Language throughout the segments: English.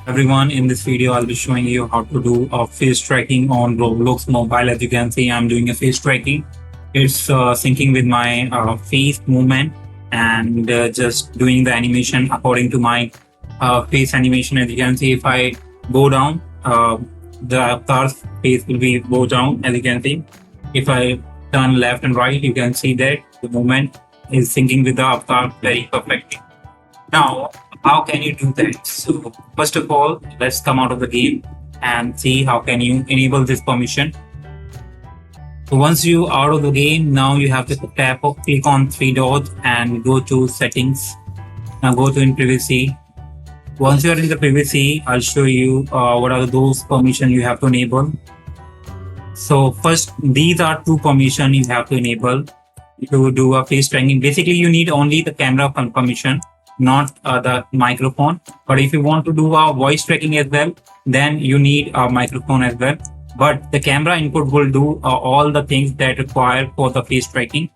Everyone, in this video I'll be showing you how to do a face tracking on Roblox mobile. As you can see, I'm doing a face tracking. It's syncing with my face movement and just doing the animation according to my face animation. As you can see, if I go down, the avatar's face will be go down. As you can see, if I turn left and right, you can see that the movement is syncing with the avatar very perfectly. Now, how can you do that? So first of all, let's come out of the game and see how can you enable this permission. So once you are out of the game, now you have to click on three dots and go to settings. Now go to in privacy. Once you are in the privacy, I'll show you what are those permissions you have to enable. So first, these are two permissions you have to enable to do a face tracking. Basically, you need only the camera permission, not the microphone. But if you want to do a voice tracking as well, then you need a microphone as well. But the camera input will do all the things that require for the face tracking.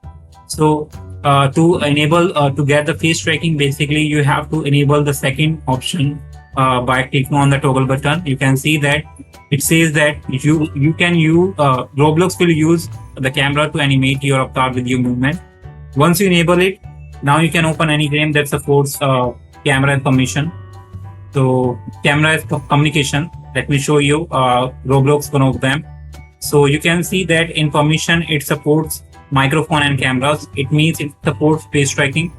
So to enable to get the face tracking, basically you have to enable the second option by clicking on the toggle button. You can see that it says that you can use Roblox will use the camera to animate your avatar with your movement. Once you enable it, now you can open any game that supports camera permission. So camera is communication. Let me show you Roblox, one of them. So you can see that in permission it supports microphone and cameras. It means it supports face tracking.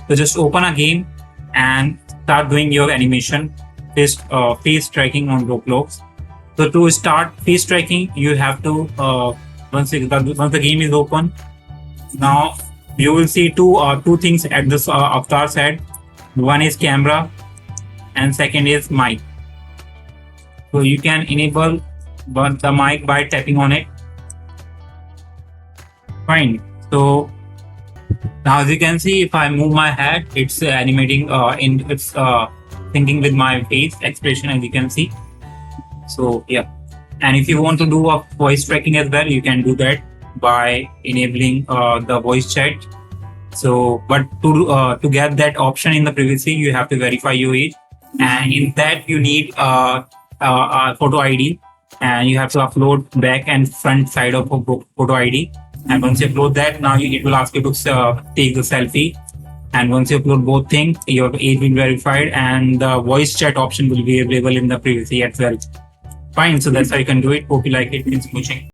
So just open a game and start doing your animation face tracking on Roblox. So to start face tracking, you have to once the game is open, now you will see two things at this avatar's head. One is camera and second is mic. So you can enable the mic by tapping on it. Fine. So now as you can see, if I move my head, it's animating it's syncing with my face expression, as you can see. So yeah, and if you want to do a voice tracking as well, you can do that by enabling the voice chat. So but to get that option in the privacy, you have to verify your age, and in that you need a photo ID, and you have to upload back and front side of a photo ID. And once you upload that, now it will ask you to take the selfie. And once you upload both things, your age will be verified, and the voice chat option will be available in the privacy as well. Fine, so that's how you can do it. Hope you like it. Thanks for watching.